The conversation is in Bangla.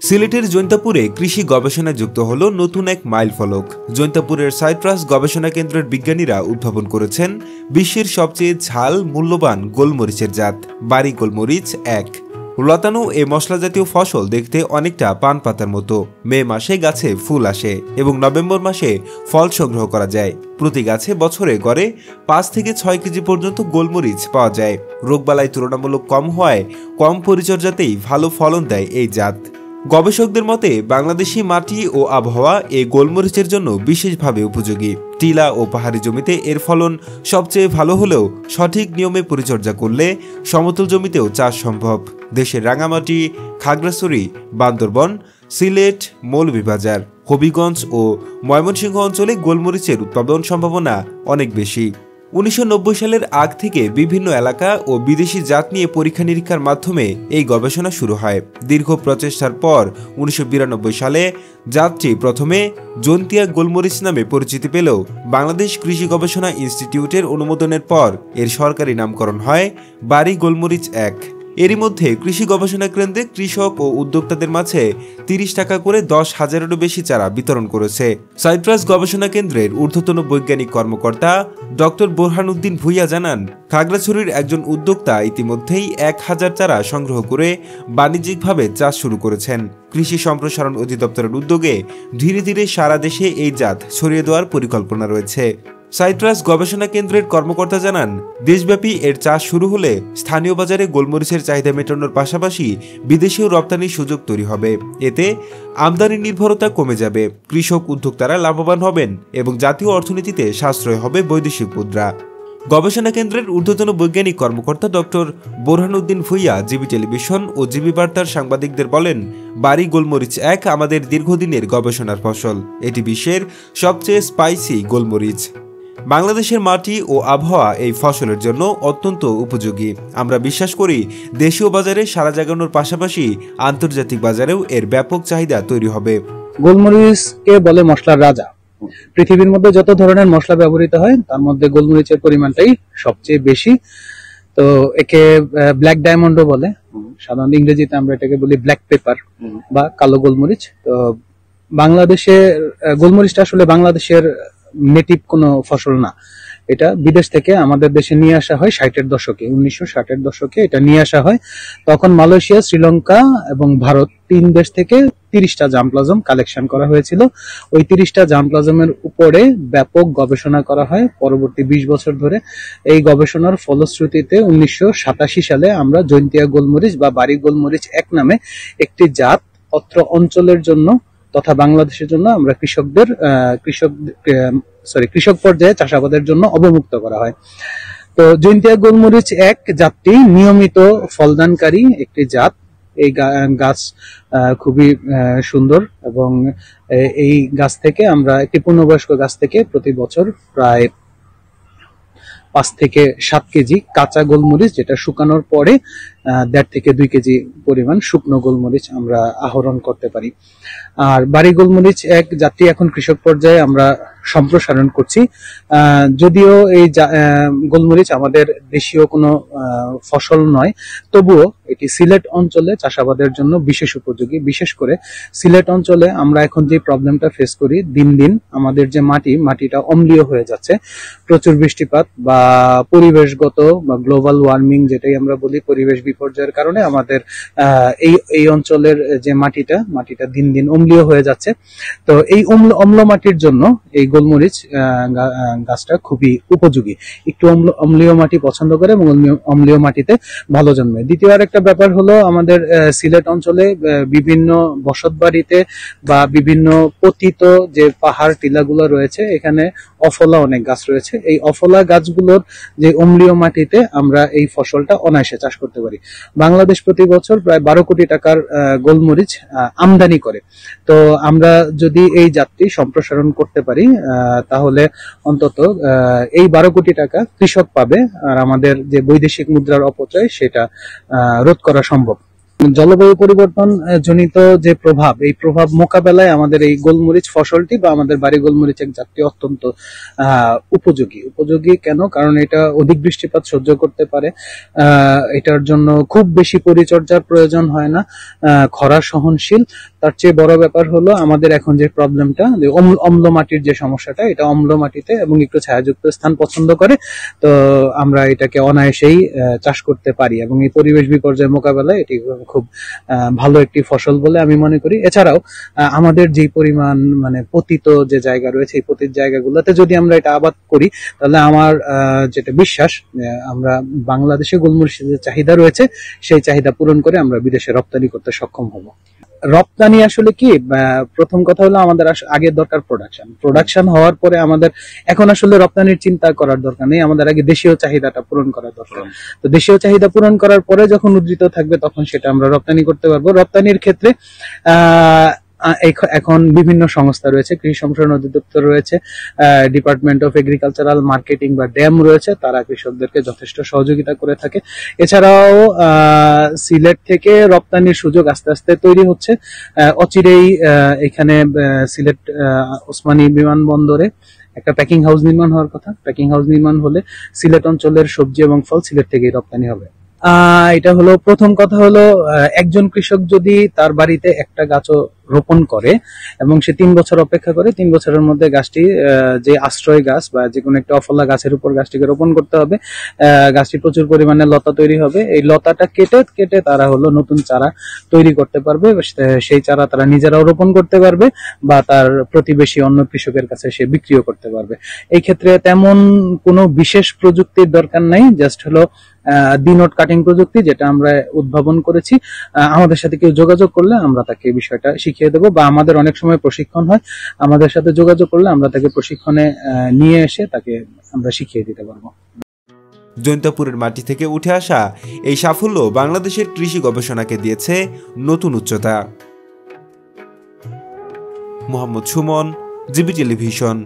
সিলেটের জৈন্তাপুরে কৃষি গবেষণায় যুক্ত হল নতুন এক মাইল ফলক। জৈন্তাপুরের সাইট্রাস গবেষণা কেন্দ্রের বিজ্ঞানীরা উদ্ভাবন করেছেন বিশ্বের সবচেয়ে ঝাল মূল্যবান গোলমরিচের জাত বাড়ি গোলমরিচ ১। লতানো এ মশলা জাতীয় ফসল দেখতে অনেকটা পান পাতার মতো। মে মাসে গাছে ফুল আসে এবং নভেম্বর মাসে ফল সংগ্রহ করা যায়। প্রতি গাছে বছরে গড়ে ৫ থেকে ৬ কেজি পর্যন্ত গোলমরিচ পাওয়া যায়। রোগবালাই তুলনামূলক কম হওয়ায় কম পরিচর্যাতেই ভালো ফলন দেয় এই জাত। গবেষকদের মতে বাংলাদেশি মাটি ও আবহাওয়া এই গোলমরিচের জন্য বিশেষভাবে উপযোগী। টিলা ও পাহাড়ি জমিতে এর ফলন সবচেয়ে ভালো হলেও সঠিক নিয়মে পরিচর্যা করলে সমতল জমিতেও চাষ সম্ভব। দেশের রাঙামাটি, খাগড়াছড়ি, বান্দরবন, সিলেট, মৌলভীবাজার, হবিগঞ্জ ও ময়মনসিংহ অঞ্চলে গোলমরিচের উৎপাদন সম্ভাবনা অনেক বেশি। ১৯৯০ সালের আগ থেকে বিভিন্ন এলাকা ও বিদেশি জাত নিয়ে পরীক্ষা নিরীক্ষার মাধ্যমে এই গবেষণা শুরু হয়। দীর্ঘ প্রচেষ্টার পর ১৯৯২ সালে জাতটি প্রথমে জন্তিয়া গোলমরিচ নামে পরিচিতি পেলেও বাংলাদেশ কৃষি গবেষণা ইনস্টিটিউটের অনুমোদনের পর এর সরকারি নামকরণ হয় বাড়ি গোলমরিচ ১। এরই মধ্যে কৃষি গবেষণা কেন্দ্রে কৃষক ও উদ্যোক্তাদের মাঝে ৩০ টাকা করে ১০,০০০-এরও বেশি চারা বিতরণ করেছে। সাইট্রাস গবেষণা কেন্দ্রের ঊর্ধ্বতন বৈজ্ঞানিক কর্মকর্তা ডক্টর বোরহানউদ্দিন ভূঁইয়া জানান, খাগড়াছড়ির একজন উদ্যোক্তা ইতিমধ্যেই ১,০০০ চারা সংগ্রহ করে বাণিজ্যিকভাবে চাষ শুরু করেছেন। কৃষি সম্প্রসারণ অধিদপ্তরের উদ্যোগে ধীরে ধীরে সারা দেশে এই জাত ছড়িয়ে দেওয়ার পরিকল্পনা রয়েছে। সাইট্রাস গবেষণা কেন্দ্রের কর্মকর্তা জানান, দেশব্যাপী এর চাষ শুরু হলে স্থানীয় বাজারে গোলমরিচের চাহিদা মেটানোর পাশাপাশি বিদেশেও রপ্তানির সুযোগ তৈরি হবে। এতে আমদানি নির্ভরতা কমে যাবে, কৃষক উদ্যোক্তারা লাভবান হবেন এবং জাতীয় অর্থনীতিতে সাশ্রয় হবে বৈদেশিক মুদ্রা। গবেষণা কেন্দ্রের ঊর্ধ্বতন বৈজ্ঞানিক কর্মকর্তা doctor Borhanuddin Bhuiyan GB television ও জিবি বার্তার সাংবাদিকদের বলেন, বাড়ি গোলমরিচ ১ আমাদের দীর্ঘদিনের গবেষণার ফসল। এটি বিশ্বের সবচেয়ে স্পাইসি গোলমরিচ। বাংলাদেশের মাটি ও আবহাওয়া এই ফসলের জন্য অত্যন্ত উপযোগী। আমরা বিশ্বাস করি দেশীয় বাজারে সাড়া জাগানোর পাশাপাশি আন্তর্জাতিক বাজারেও এর ব্যাপক চাহিদা তৈরি হবে। গোলমরিচকে বলে মশলার রাজা। পৃথিবীর মধ্যে যত ধরনের মশলা ব্যবহৃত হয় তার মধ্যে গোলমরিচের পরিমাণটাই সবচেয়ে বেশি। তো একে ব্ল্যাক ডায়মন্ডও বলে। সাধারণত ইংরেজিতে আমরা এটাকে বলি ব্ল্যাক পেপার বা কালো গোলমরিচ। তো বাংলাদেশে গোলমরিচটা আসলে বাংলাদেশের নেটিভ কোনো ফসল না। এটা বিদেশ থেকে আমাদের দেশে নিয়ে আসা হয় ৬০-এর দশকে, ১৯৬০-এর দশকে এটা নিয়ে আসা হয়। তখন মালয়েশিয়া, শ্রীলঙ্কা এবং ভারত ৩ দেশ থেকে ৩০টা জার্মপ্লাজম কালেকশন করা হয়েছিল। ওই ৩০টা জার্মপ্লাজমের উপরে ব্যাপক গবেষণা করা হয় পরবর্তী ২০ বছর ধরে। এই গবেষণার ফলশ্রুতিতে ১৯৮৭ সালে আমরা জৈন্তিয়া গোলমরিচ বা বাড়ি গোলমরিচ ১ নামে একটি জাত অত্র অঞ্চলের জন্য তথা বাংলাদেশের জন্য আমরা কৃষক পর্যায়ে চাষাবাদের জন্য অবমুক্ত করা হয়। তো জৈন্তিয়া গোলমরিচ ১ জাতটি নিয়মিত ফলদানকারী একটি জাত। এই গাছ খুবই সুন্দর এবং এই গাছ থেকে আমরা একটি পূর্ণবয়স্ক গাছ থেকে প্রতি বছর প্রায় ৫ থেকে ৭ কেজি কাঁচা গোলমরিচ, যেটা শুকানোর পরে ১.৫ থেকে ২ কেজি পরিমাণ শুকনো গোলমরিচ আমরা আহরণ করতে পারি। আর বাড়ি গোলমরিচ ১ জাতটি এখন কৃষক পর্যায়ে আমরা সম্প্রসারণ করছি। যদিও এই গোলমরিচ আমাদের দেশীয় কোনো ফসল নয়, তবুও এটি সিলেট অঞ্চলে চাষাবাদের জন্য বিশেষ উপযোগী। বিশেষ করে সিলেট অঞ্চলে আমরা এখন যে প্রবলেমটা ফেস করি, দিন দিন আমাদের যে মাটিটা অম্লীয় হয়ে যাচ্ছে। প্রচুর বৃষ্টিপাত বা পরিবেশগত বা গ্লোবাল ওয়ার্মিং যেটাই আমরা বলি, পরিবেশ বিপর্যয়ের কারণে আমাদের এই অঞ্চলের যে মাটিটা দিন দিন অম্লীয় হয়ে যাচ্ছে। তো এই অম্ল মাটির জন্য এই গোলমরিচ গাছটা খুবই উপযোগী। একটু অম্লীয় মাটি পছন্দ করে এবং অম্লীয় মাটিতে ভালো জন্মে। দ্বিতীয় আরেকটা ব্যাপার হলো, আমাদের সিলেট অঞ্চলে বিভিন্ন বসতবাড়িতে বা বিভিন্ন পতিত যে পাহাড় টিলাগুলো রয়েছে, এখানে অফলা অনেক গাছ রয়েছে। এই অফলা গাছগুলোর যে অম্লীয় মাটিতে আমরা এই ফসলটা অনায়াসে চাষ করতে পারি। বাংলাদেশ প্রতি বছর প্রায় ১২ কোটি টাকার গোলমরিচ আমদানি করে। তো আমরা যদি এই জাতটি সম্প্রসারণ করতে পারি তাহলে অন্তত এই ১২ কোটি টাকা কৃষক পাবে, আর আমাদের যে বৈদেশিক মুদ্রার অপচয় সেটা রোধ করা সম্ভব। জলবায়ু পরিবর্তন জনিত যে প্রভাব, এই প্রভাব মোকাবেলায় আমাদের এই গোলমরিচ ফসলটি বা আমাদের বাড়ি গোলমরিচ এক জাতটি অত্যন্ত উপযোগী কেন? কারণ এটা অধিক বৃষ্টিপাত সহ্য করতে পারে, এটার জন্য খুব বেশি পরিচর্যার প্রয়োজন হয় না, খরা সহনশীল। তার চেয়ে বড় ব্যাপার হলো আমাদের এখন যে প্রবলেমটা, যে অম্ল মাটির যে সমস্যাটা, এটা অম্ল মাটিতে এবং একটু ছায়াযুক্ত স্থান পছন্দ করে। তো আমরা এটাকে অনায়াসেই চাষ করতে পারি এবং এই পরিবেশ বিপর্যয় মোকাবেলায় এটি খুব ভালো একটি ফসল বলে আমি মনে করি। এছাড়াও আমাদের যে পরিমাণ মানে পতিত যে জায়গা রয়েছে, এই পতিত জায়গাগুলোতে যদি আমরা এটা আবাদ করি, তাহলে আমার যেটা বিশ্বাস, আমরা বাংলাদেশে গোলমরিচের যে চাহিদা রয়েছে সেই চাহিদা পূরণ করে আমরা বিদেশে রপ্তানি করতে সক্ষম হব। রপ্তানি আসলে কি, প্রথম কথা হলো আমাদের আগে দরকার প্রোডাকশন হওয়ার পরে আমাদের এখন আসলে রপ্তানির চিন্তা করার দরকার নেই, আমাদের আগে দেশীয় চাহিদাটা পূরণ করা দরকার। তো দেশীয় চাহিদা পূরণ করার পরে যখন উদ্বৃত্ত থাকবে তখন সেটা আমরা রপ্তানি করতে পারবো। রপ্তানির ক্ষেত্রে এখন বিভিন্ন সংস্থা রয়েছে, কৃষি সম্প্রসারণ অধিদপ্তর রয়েছে, ডিপার্টমেন্ট অফ এগ্রিকালচারাল মার্কেটিং বা ড্যাম রয়েছে, তারা কৃষকদেরকে যথেষ্ট সহযোগিতা করে থাকে। এছাড়াও সিলেট থেকে রপ্তানির সুযোগ আস্তে আস্তে তৈরি হচ্ছে। অচিরেই এখানে সিলেট ওসমানী বিমানবন্দরে একটা প্যাকিং হাউস নির্মাণ হওয়ার কথা। প্যাকিং হাউস নির্মাণ হলে সিলেট অঞ্চলের সবজি এবং ফল সিলেট থেকেই রপ্তানি হবে। এটা হলো প্রথম কথা হলো, একজন কৃষক যদি তার বাড়িতে একটা গাছও রোপণ করে এবং সে 3 বছর অপেক্ষা করে, 3 বছরের মধ্যে গাছটি যে আশ্রয় গাছ বা যে কোনো একটা অফলা গাছের উপর গাছটিকে রোপণ করতে হবে। গাছটি প্রচুর পরিমাণে লতা তৈরি হবে, এই লতাটা কেটে তারা হলো নতুন চারা তৈরি করতে পারবে, সেই চারা তারা নিজেরাও রোপণ করতে পারবে বা তার প্রতিবেশী অন্য কৃষকের কাছে সে বিক্রিও করতে পারবে। এই ক্ষেত্রে তেমন কোনো বিশেষ প্রযুক্তির দরকার নাই, জাস্ট হলো ডিনোট কাটিং প্রযুক্তি, যেটা আমরা উদ্ভাবন করেছি। আমাদের সাথে কেউ যোগাযোগ করলে আমরা তাকে বিষয়টা শিখিয়ে দেবো, বা আমাদের অনেক সময় প্রশিক্ষণ হয়, আমাদের সাথে যোগাযোগ করলে আমরা তাকে প্রশিক্ষণে নিয়ে এসে তাকে আমরা শিখিয়ে দিতে পারবো। জৈন্তাপুরের মাটি থেকে উঠে আসা এই সাফল্য বাংলাদেশের কৃষি গবেষণাকে দিয়েছে নতুন উচ্চতা। Mohammad Suman, GB television.